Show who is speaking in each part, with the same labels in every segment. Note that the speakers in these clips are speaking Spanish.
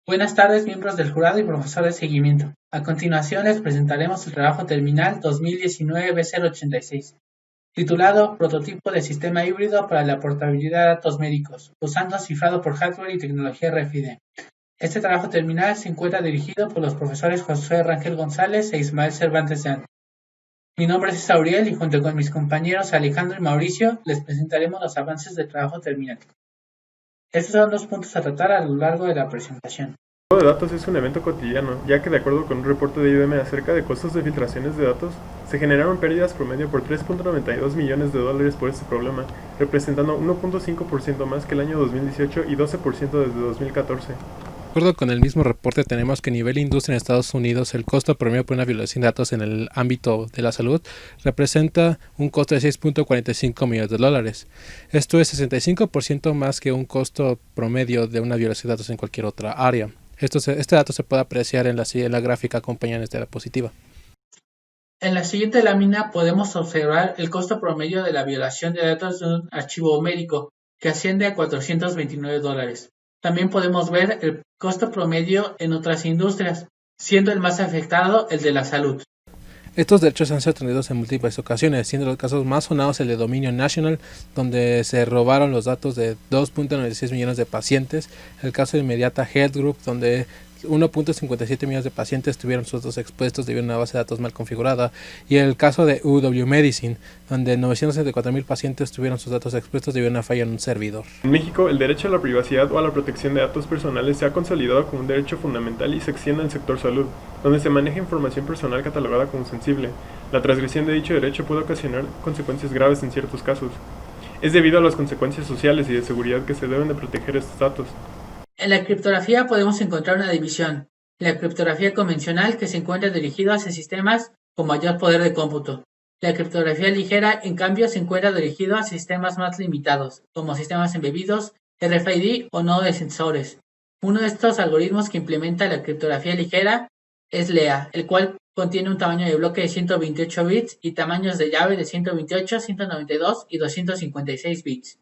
Speaker 1: Buenas tardes, miembros del jurado y profesor de seguimiento. A continuación les presentaremos el trabajo terminal 2019-B086, titulado Prototipo de sistema híbrido para la portabilidad de datos médicos, usando cifrado por hardware y tecnología RFID. Este trabajo terminal se encuentra dirigido por los profesores José Rangel González e Ismael Cervantes de Anda. Mi nombre es Auriel y junto con mis compañeros Alejandro y Mauricio les presentaremos los avances del trabajo terminal. Estos son los puntos a tratar a lo largo de la presentación.
Speaker 2: El robo de datos es un evento cotidiano, ya que de acuerdo con un reporte de IBM acerca de costos de filtraciones de datos, se generaron pérdidas promedio por $3.92 millones por este problema, representando 1.5% más que el año 2018 y 12% desde 2014.
Speaker 3: De acuerdo con el mismo reporte, tenemos que a nivel industria en Estados Unidos el costo promedio por una violación de datos en el ámbito de la salud representa un costo de $6.45 millones. Esto es 65% más que un costo promedio de una violación de datos en cualquier otra área. Este dato se puede apreciar en la gráfica acompañante de la diapositiva.
Speaker 1: En la siguiente lámina podemos observar el costo promedio de la violación de datos de un archivo médico, que asciende a $429. También podemos ver el costo promedio en otras industrias, siendo el más afectado el de la salud.
Speaker 3: Estos derechos han sido atendidos en múltiples ocasiones, siendo los casos más sonados el de Dominio National, donde se robaron los datos de 2.96 millones de pacientes, el caso de Mediata Health Group, donde 1.57 millones de pacientes tuvieron sus datos expuestos debido a una base de datos mal configurada, y el caso de UW Medicine, donde 974,000 pacientes tuvieron sus datos expuestos debido a una falla en un servidor.
Speaker 2: En México, el derecho a la privacidad o a la protección de datos personales se ha consolidado como un derecho fundamental y se extiende al sector salud, donde se maneja información personal catalogada como sensible. La transgresión de dicho derecho puede ocasionar consecuencias graves en ciertos casos. Es debido a las consecuencias sociales y de seguridad que se deben de proteger estos datos.
Speaker 1: En la criptografía podemos encontrar una división: la criptografía convencional, que se encuentra dirigida hacia sistemas con mayor poder de cómputo. La criptografía ligera, en cambio, se encuentra dirigida a sistemas más limitados, como sistemas embebidos, RFID o nodo de sensores. Uno de estos algoritmos que implementa la criptografía ligera es LEA, el cual contiene un tamaño de bloque de 128 bits y tamaños de llave de 128, 192 y 256 bits.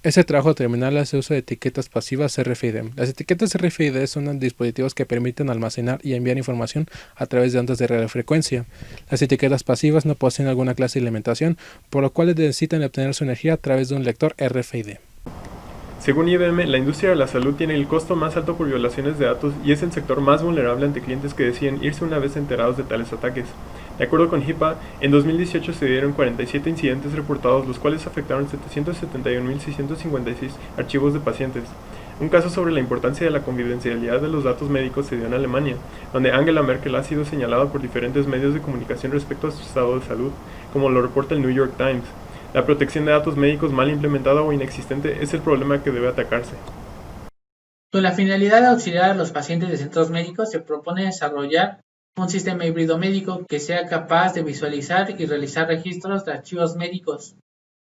Speaker 3: Este trabajo terminal hace uso de etiquetas pasivas RFID. Las etiquetas RFID son dispositivos que permiten almacenar y enviar información a través de ondas de radiofrecuencia. Las etiquetas pasivas no poseen alguna clase de alimentación, por lo cual necesitan obtener su energía a través de un lector RFID.
Speaker 2: Según IBM, la industria de la salud tiene el costo más alto por violaciones de datos y es el sector más vulnerable ante clientes que deciden irse una vez enterados de tales ataques. De acuerdo con HIPAA, en 2018 se dieron 47 incidentes reportados, los cuales afectaron 771.656 archivos de pacientes. Un caso sobre la importancia de la confidencialidad de los datos médicos se dio en Alemania, donde Angela Merkel ha sido señalada por diferentes medios de comunicación respecto a su estado de salud, como lo reporta el New York Times. La protección de datos médicos mal implementada o inexistente es el problema que debe atacarse.
Speaker 1: Con la finalidad de auxiliar a los pacientes de centros médicos, se propone desarrollar un sistema híbrido médico que sea capaz de visualizar y realizar registros de archivos médicos,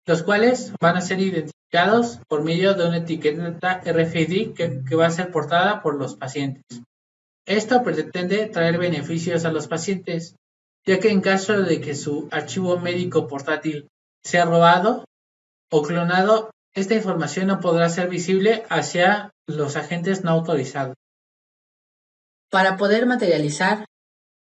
Speaker 1: los cuales van a ser identificados por medio de una etiqueta RFID que va a ser portada por los pacientes. Esto pretende traer beneficios a los pacientes, ya que en caso de que su archivo médico portátil sea robado o clonado, esta información no podrá ser visible hacia los agentes no autorizados. Para poder materializar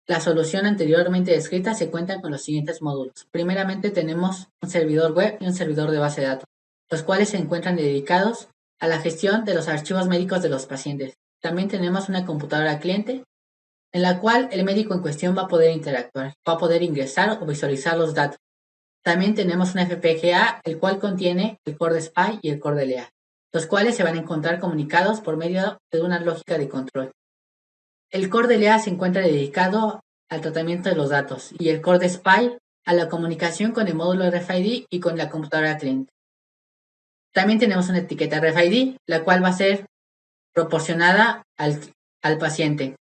Speaker 1: la solución anteriormente descrita, se cuentan con los siguientes módulos. Primeramente tenemos un servidor web y un servidor de base de datos, los cuales se encuentran dedicados a la gestión de los archivos médicos de los pacientes. También tenemos una computadora cliente en la cual el médico en cuestión va a poder interactuar, va a poder ingresar o visualizar los datos. También tenemos un FPGA, el cual contiene el core de SPI y el core de LEA, los cuales se van a encontrar comunicados por medio de una lógica de control. El core de LEA se encuentra dedicado al tratamiento de los datos y el core de SPI a la comunicación con el módulo RFID y con la computadora cliente. También tenemos una etiqueta RFID, la cual va a ser proporcionada al paciente.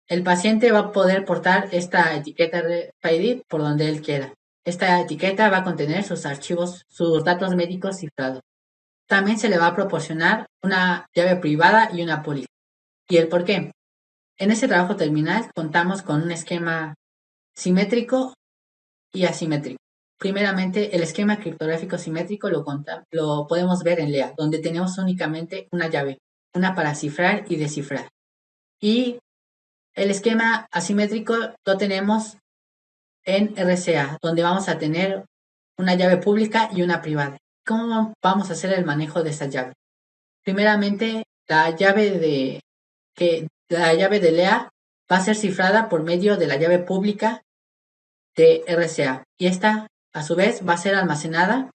Speaker 1: El paciente va a poder portar esta etiqueta RFID por donde él quiera. Esta etiqueta va a contener sus archivos, sus datos médicos cifrados. También se le va a proporcionar una llave privada y una póliza. ¿Y el por qué? En este trabajo terminal contamos con un esquema simétrico y asimétrico. Primeramente, el esquema criptográfico simétrico lo podemos ver en LEA, donde tenemos únicamente una llave
Speaker 4: una para cifrar y descifrar. Y el esquema asimétrico lo tenemos en RSA, donde vamos a tener una llave pública y una privada. ¿Cómo vamos a hacer el manejo de esta llave? Primeramente, la llave de Lea va a ser cifrada por medio de la llave pública de RSA y esta, a su vez, va a ser almacenada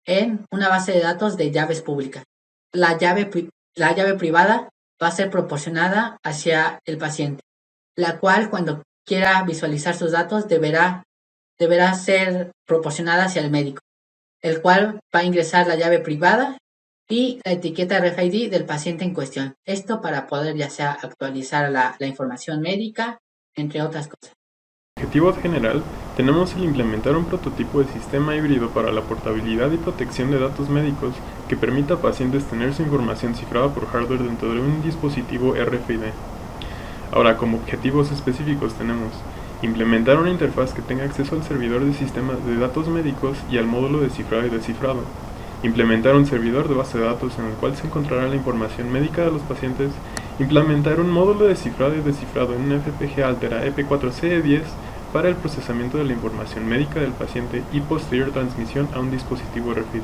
Speaker 4: en una base de datos de llaves públicas. La llave privada va a ser proporcionada hacia el paciente, la cual cuando quiera visualizar sus datos deberá ser proporcionada hacia el médico, el cual va a ingresar la llave privada y la etiqueta RFID del paciente en cuestión. Esto para poder ya sea actualizar la información médica, entre otras cosas.
Speaker 2: Objetivo general, tenemos el implementar un prototipo de sistema híbrido para la portabilidad y protección de datos médicos que permita a pacientes tener su información cifrada por hardware dentro de un dispositivo RFID. Ahora, como objetivos específicos tenemos implementar una interfaz que tenga acceso al servidor de sistemas de datos médicos y al módulo de cifrado y descifrado. Implementar un servidor de base de datos en el cual se encontrará la información médica de los pacientes. Implementar un módulo de cifrado y descifrado en un FPGA Altera EP4CE10 para el procesamiento de la información médica del paciente y posterior transmisión a un dispositivo RFID.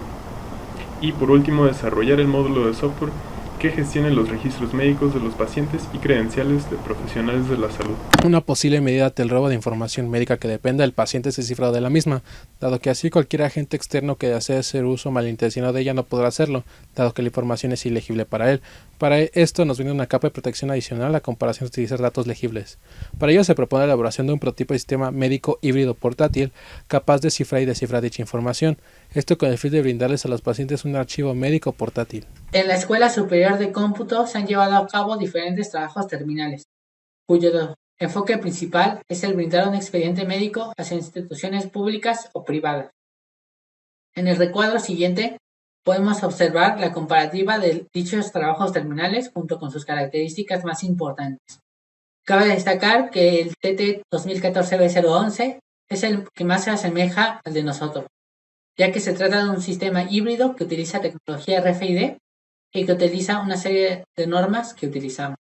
Speaker 2: Y por último, desarrollar el módulo de software que gestione los registros médicos de los pacientes y credenciales de profesionales de la salud.
Speaker 3: Una posible medida del robo de información médica que dependa del paciente es el cifrado de la misma, dado que así cualquier agente externo que desee hacer uso malintencionado de ella no podrá hacerlo, dado que la información es ilegible para él. Para esto nos brinda una capa de protección adicional a comparación de utilizar datos legibles. Para ello se propone la elaboración de un prototipo de sistema médico híbrido portátil capaz de cifrar y descifrar dicha información, esto con el fin de brindarles a los pacientes un archivo médico portátil.
Speaker 4: En la Escuela Superior de Cómputo se han llevado a cabo diferentes trabajos terminales, cuyo enfoque principal es el brindar un expediente médico hacia instituciones públicas o privadas. En el recuadro siguiente podemos observar la comparativa de dichos trabajos terminales junto con sus características más importantes. Cabe destacar que el TT 2014-B011 es el que más se asemeja al de nosotros, ya que se trata de un sistema híbrido que utiliza tecnología RFID y que utiliza una serie de normas que utilizamos.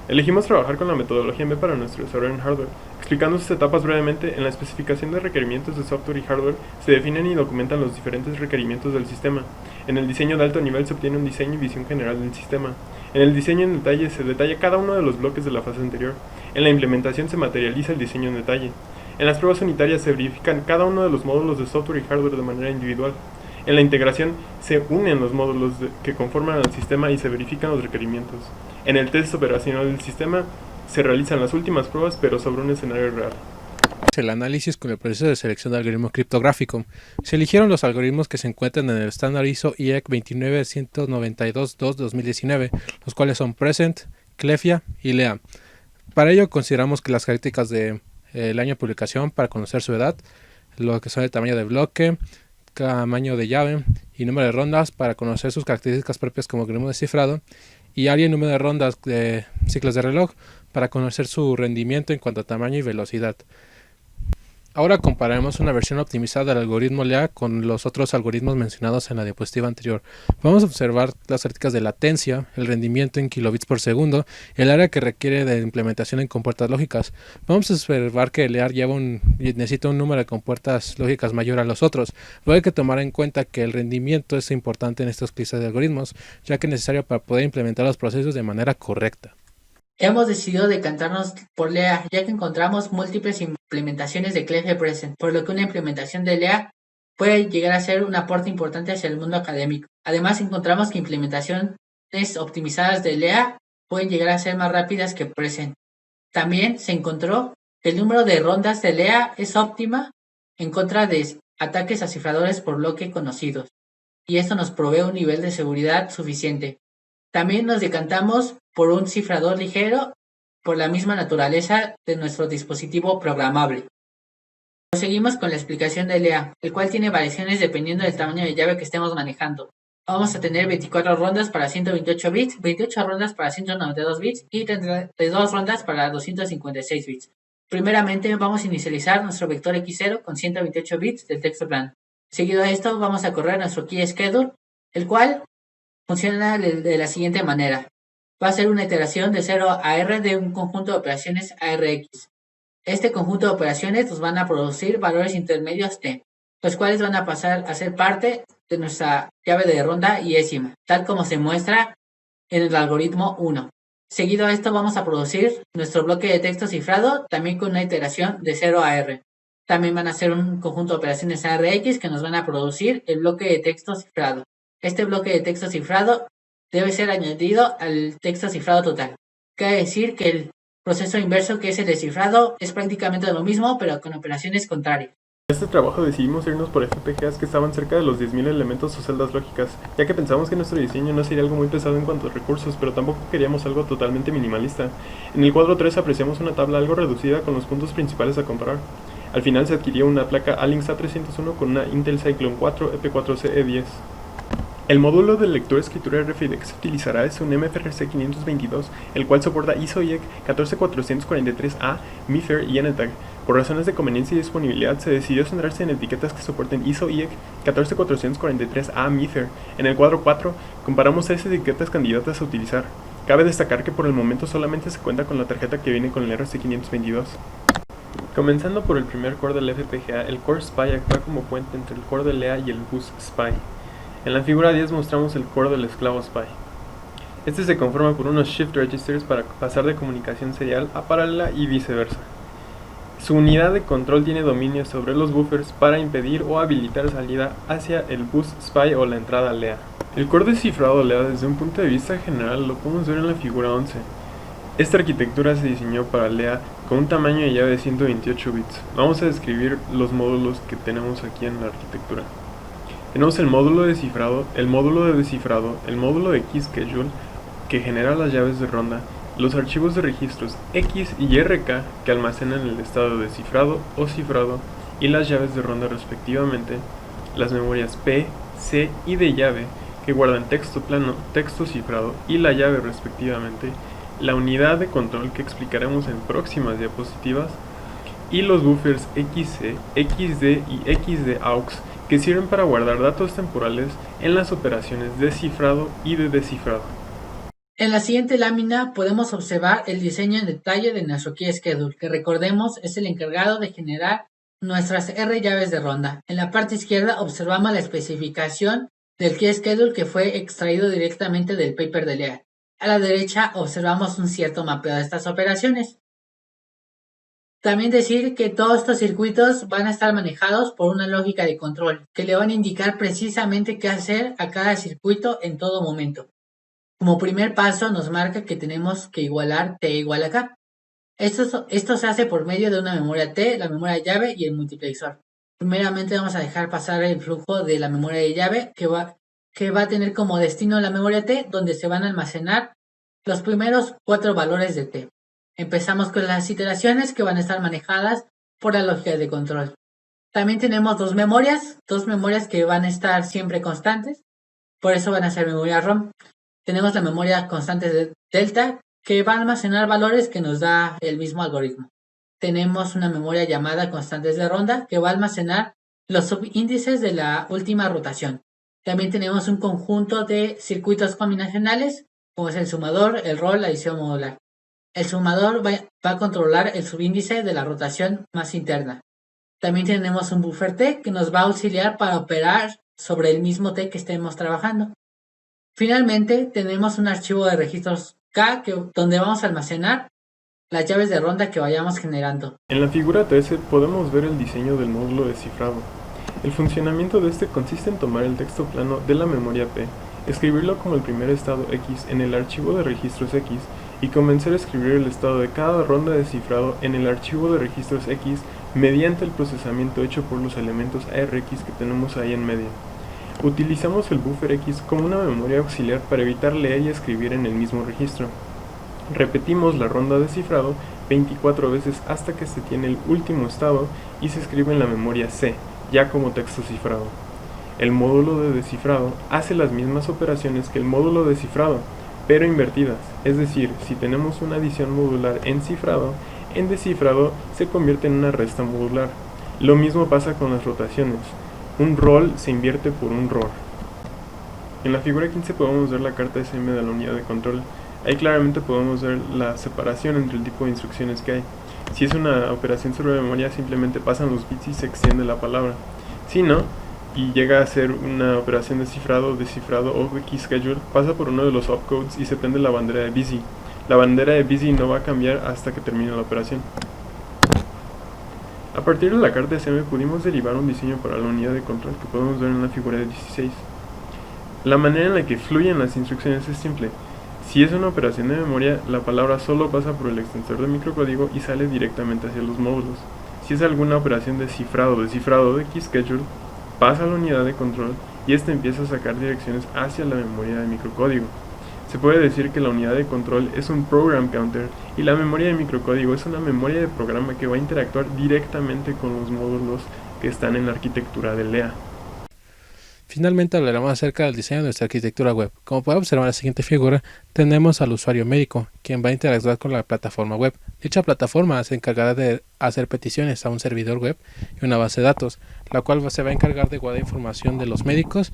Speaker 2: Elegimos trabajar con la metodología M para nuestro desarrollo en hardware. Explicando sus etapas brevemente, en la especificación de requerimientos de software y hardware se definen y documentan los diferentes requerimientos del sistema. En el diseño de alto nivel se obtiene un diseño y visión general del sistema. En el diseño en detalle se detalla cada uno de los bloques de la fase anterior. En la implementación se materializa el diseño en detalle. En las pruebas unitarias se verifican cada uno de los módulos de software y hardware de manera individual. En la integración se unen los módulos que conforman al sistema y se verifican los requerimientos. En el test operacional del sistema se realizan las últimas pruebas pero sobre un escenario real.
Speaker 3: El análisis con el proceso de selección de algoritmo criptográfico. Se eligieron los algoritmos que se encuentran en el estándar ISO IEC 29192-2019, los cuales son Present, Clefia y Lea. Para ello consideramos que las características del año de publicación para conocer su edad, lo que son el tamaño de bloque, tamaño de llave y número de rondas para conocer sus características propias como algoritmo descifrado, y área y número de rondas de ciclos de reloj para conocer su rendimiento en cuanto a tamaño y velocidad. Ahora compararemos una versión optimizada del algoritmo Lea con los otros algoritmos mencionados en la diapositiva anterior. Vamos a observar las características de latencia, el rendimiento en kilobits por segundo, el área que requiere de implementación en compuertas lógicas. Vamos a observar que Lea necesita un número de compuertas lógicas mayor a los otros. Luego hay que tomar en cuenta que el rendimiento es importante en estas clases de algoritmos, ya que es necesario para poder implementar los procesos de manera correcta.
Speaker 4: Hemos decidido decantarnos por Lea, ya que encontramos múltiples implementaciones de Clefia Present, por lo que una implementación de Lea puede llegar a ser un aporte importante hacia el mundo académico. Además, encontramos que implementaciones optimizadas de Lea pueden llegar a ser más rápidas que Present. También se encontró que el número de rondas de Lea es óptima en contra de ataques a cifradores por bloque conocidos, y esto nos provee un nivel de seguridad suficiente. También nos decantamos por un cifrador ligero por la misma naturaleza de nuestro dispositivo programable. Proseguimos con la explicación de Lea, el cual tiene variaciones dependiendo del tamaño de llave que estemos manejando. Vamos a tener 24 rondas para 128 bits, 28 rondas para 192 bits y 32 rondas para 256 bits. Primeramente vamos a inicializar nuestro vector X0 con 128 bits del texto plan. Seguido a esto vamos a correr nuestro key schedule, el cual Funciona de la siguiente manera. Va a ser una iteración de 0 a R de un conjunto de operaciones ARX. Este conjunto de operaciones nos van a producir valores intermedios T, los cuales van a pasar a ser parte de nuestra llave de ronda y décima, tal como se muestra en el algoritmo 1. Seguido a esto vamos a producir nuestro bloque de texto cifrado, también con una iteración de 0 a R. También van a ser un conjunto de operaciones ARX que nos van a producir el bloque de texto cifrado. Este bloque de texto cifrado debe ser añadido al texto cifrado total. Quiere decir que el proceso inverso, que es el descifrado, es prácticamente lo mismo, pero con operaciones contrarias.
Speaker 2: En este trabajo decidimos irnos por FPGAs que estaban cerca de los 10.000 elementos o celdas lógicas, ya que pensamos que nuestro diseño no sería algo muy pesado en cuanto a recursos, pero tampoco queríamos algo totalmente minimalista. En el cuadro 3 apreciamos una tabla algo reducida con los puntos principales a comparar. Al final se adquirió una placa Alinx A301 con una Intel Cyclone 4 EP4C E10. El módulo de lectura-escritura RFID que se utilizará es un MFRC 522, el cual soporta ISO-IEC 14443A, MIFARE y NTAG. Por razones de conveniencia y disponibilidad, se decidió centrarse en etiquetas que soporten ISO-IEC 14443A, MIFARE. En el cuadro 4, comparamos 6 etiquetas candidatas a utilizar. Cabe destacar que por el momento solamente se cuenta con la tarjeta que viene con el RC522. Comenzando por el primer core del FPGA, el Core SPI actúa como puente entre el core de Lea y el bus SPI. En la figura 10 mostramos el core del esclavo SPI. Este se conforma por unos shift registers para pasar de comunicación serial a paralela y viceversa. Su unidad de control tiene dominio sobre los buffers para impedir o habilitar salida hacia el bus SPI o la entrada Lea. El core descifrado Lea desde un punto de vista general lo podemos ver en la figura 11. Esta arquitectura se diseñó para Lea con un tamaño de llave de 128 bits. Vamos a describir los módulos que tenemos aquí en la arquitectura. Tenemos el módulo de descifrado, el módulo de key schedule que genera las llaves de ronda, los archivos de registros X y RK que almacenan el estado de descifrado o cifrado y las llaves de ronda respectivamente, las memorias P, C y de llave que guardan texto plano, texto cifrado y la llave respectivamente, la unidad de control que explicaremos en próximas diapositivas y los buffers XC, XD y XD-AUX que sirven para guardar datos temporales en las operaciones de cifrado y de descifrado.
Speaker 4: En la siguiente lámina podemos observar el diseño en detalle de nuestro Key Schedule, que recordemos es el encargado de generar nuestras R llaves de ronda. En la parte izquierda observamos la especificación del Key Schedule que fue extraído directamente del paper de Lea. A la derecha observamos un cierto mapeo de estas operaciones. También decir que todos estos circuitos van a estar manejados por una lógica de control, que le van a indicar precisamente qué hacer a cada circuito en todo momento. Como primer paso nos marca que tenemos que igualar T igual a K. Esto se hace por medio de una memoria T, la memoria llave y el multiplexor. Primeramente vamos a dejar pasar el flujo de la memoria de llave que va a tener como destino la memoria T, donde se van a almacenar los primeros 4 valores de T. Empezamos con las iteraciones que van a estar manejadas por la lógica de control. También tenemos dos memorias que van a estar siempre constantes, por eso van a ser memoria ROM. Tenemos la memoria constante de delta, que va a almacenar valores que nos da el mismo algoritmo. Tenemos una memoria llamada constantes de ronda, que va a almacenar los subíndices de la última rotación. También tenemos un conjunto de circuitos combinacionales, como es el sumador, el roll, la adición modular. El sumador va a controlar el subíndice de la rotación más interna. También tenemos un buffer T que nos va a auxiliar para operar sobre el mismo T que estemos trabajando. Finalmente, tenemos un archivo de registros K donde vamos a almacenar las llaves de ronda que vayamos generando.
Speaker 2: En la figura 13 podemos ver el diseño del módulo de cifrado. El funcionamiento de este consiste en tomar el texto plano de la memoria P, escribirlo como el primer estado X en el archivo de registros X y comenzar a escribir el estado de cada ronda de cifrado en el archivo de registros X mediante el procesamiento hecho por los elementos ARX que tenemos ahí en medio. Utilizamos el buffer X como una memoria auxiliar para evitar leer y escribir en el mismo registro. Repetimos la ronda de cifrado 24 veces hasta que se tiene el último estado y se escribe en la memoria C, ya como texto cifrado. El módulo de descifrado hace las mismas operaciones que el módulo de cifrado, pero invertidas, es decir, si tenemos una adición modular en descifrado se convierte en una resta modular. Lo mismo pasa con las rotaciones. Un roll se invierte por un ROR. En la figura 15 podemos ver la carta SM de la unidad de control. Ahí claramente podemos ver la separación entre el tipo de instrucciones que hay. Si es una operación sobre memoria, simplemente pasan los bits y se extiende la palabra. Si no, y llega a ser una operación de cifrado o de key schedule, pasa por uno de los opcodes y se prende la bandera de busy. La bandera de busy no va a cambiar hasta que termine la operación. A partir de la carta SM pudimos derivar un diseño para la unidad de control que podemos ver en la figura de 16. La manera en la que fluyen las instrucciones es simple. Si es una operación de memoria, la palabra solo pasa por el extensor de microcódigo y sale directamente hacia los módulos. Si es alguna operación de cifrado de key schedule, pasa a la unidad de control y ésta empieza a sacar direcciones hacia la memoria de microcódigo. Se puede decir que la unidad de control es un program counter y la memoria de microcódigo es una memoria de programa que va a interactuar directamente con los módulos que están en la arquitectura de Lea.
Speaker 3: Finalmente hablaremos acerca del diseño de nuestra arquitectura web. Como puede observar en la siguiente figura, tenemos al usuario médico, quien va a interactuar con la plataforma web. Dicha plataforma se encargará de hacer peticiones a un servidor web y una base de datos, la cual se va a encargar de guardar información de los médicos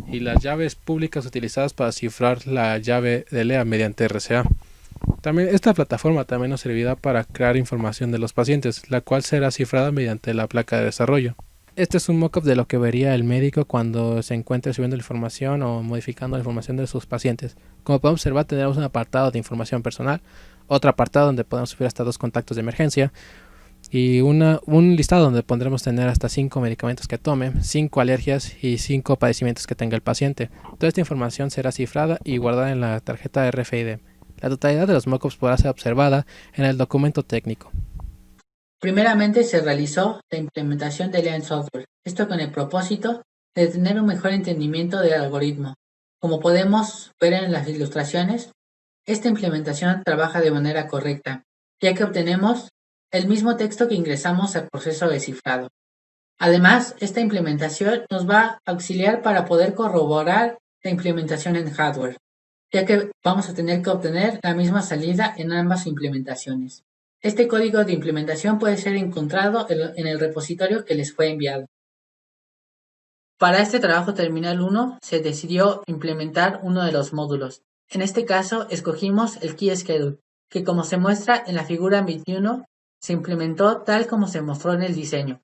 Speaker 3: y las llaves públicas utilizadas para cifrar la llave de Lea mediante RSA. Esta plataforma también nos servirá para crear información de los pacientes, la cual será cifrada mediante la placa de desarrollo. Este es un mockup de lo que vería el médico cuando se encuentre subiendo la información o modificando la información de sus pacientes. Como podemos observar, tenemos un apartado de información personal, otro apartado donde podemos subir hasta 2 contactos de emergencia y un listado donde podremos tener hasta 5 medicamentos que tome, 5 alergias y 5 padecimientos que tenga el paciente. Toda esta información será cifrada y guardada en la tarjeta RFID. La totalidad de los mockups podrá ser observada en el documento técnico.
Speaker 4: Primeramente se realizó la implementación de Lea en software, esto con el propósito de tener un mejor entendimiento del algoritmo. Como podemos ver en las ilustraciones, esta implementación trabaja de manera correcta, ya que obtenemos el mismo texto que ingresamos al proceso de cifrado. Además, esta implementación nos va a auxiliar para poder corroborar la implementación en hardware, ya que vamos a tener que obtener la misma salida en ambas implementaciones. Este código de implementación puede ser encontrado en el repositorio que les fue enviado. Para este trabajo terminal 1 se decidió implementar uno de los módulos. En este caso escogimos el Key Schedule, que como se muestra en la figura 21, se implementó tal como se mostró en el diseño.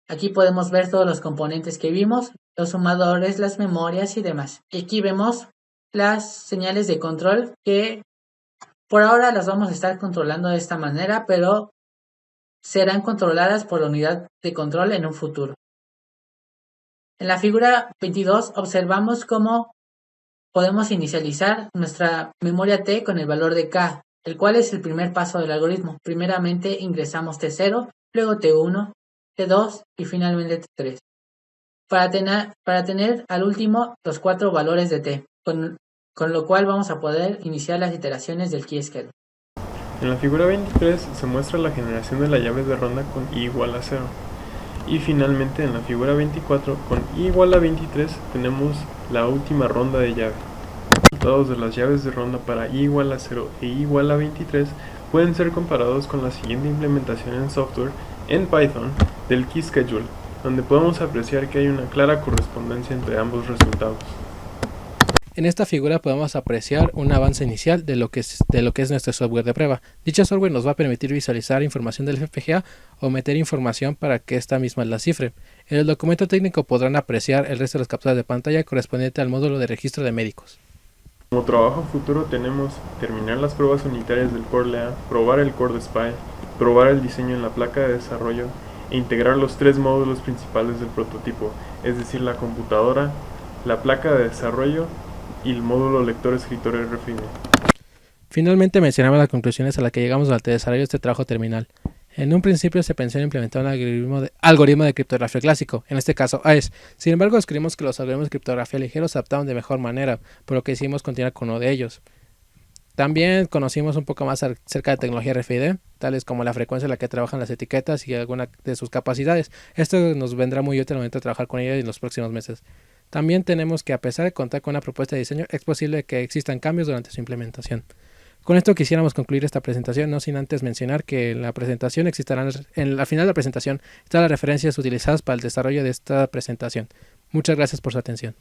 Speaker 4: Aquí podemos ver todos los componentes que vimos, los sumadores, las memorias y demás. Y aquí vemos las señales de control que por ahora las vamos a estar controlando de esta manera, pero serán controladas por la unidad de control en un futuro. En la figura 22 observamos cómo podemos inicializar nuestra memoria T con el valor de K, el cual es el primer paso del algoritmo. Primeramente ingresamos T0, luego T1, T2 y finalmente T3. Para tener al último los 4 valores de T, con lo cual vamos a poder iniciar las iteraciones del Key Schedule.
Speaker 2: En la figura 23 se muestra la generación de la llave de ronda con i igual a 0. Y finalmente en la figura 24 con i igual a 23 tenemos la última ronda de llave. Los resultados de las llaves de ronda para i igual a 0 e i igual a 23 pueden ser comparados con la siguiente implementación en software en Python del Key Schedule, donde podemos apreciar que hay una clara correspondencia entre ambos resultados.
Speaker 3: En esta figura podemos apreciar un avance inicial de lo que es nuestro software de prueba. Dicho software nos va a permitir visualizar información del FPGA o meter información para que esta misma la cifre. En el documento técnico podrán apreciar el resto de las capturas de pantalla correspondiente al módulo de registro de médicos.
Speaker 2: Como trabajo futuro tenemos terminar las pruebas unitarias del Core Lea, probar el Core de SPI, probar el diseño en la placa de desarrollo e integrar los 3 módulos principales del prototipo, es decir, la computadora, la placa de desarrollo y el módulo lector-escritor RFID.
Speaker 3: Finalmente mencionamos las conclusiones a las que llegamos durante el desarrollo de este trabajo terminal. En un principio se pensó en implementar un algoritmo de criptografía clásico, en este caso AES. Sin embargo, descubrimos que los algoritmos de criptografía ligeros se adaptaban de mejor manera, por lo que decidimos continuar con uno de ellos. También conocimos un poco más acerca de tecnología RFID, tales como la frecuencia en la que trabajan las etiquetas y alguna de sus capacidades. Esto nos vendrá muy útil al momento de trabajar con ellas en los próximos meses. También tenemos que, a pesar de contar con una propuesta de diseño, es posible que existan cambios durante su implementación. Con esto quisiéramos concluir esta presentación, no sin antes mencionar que en la presentación al final de la presentación están las referencias utilizadas para el desarrollo de esta presentación. Muchas gracias por su atención.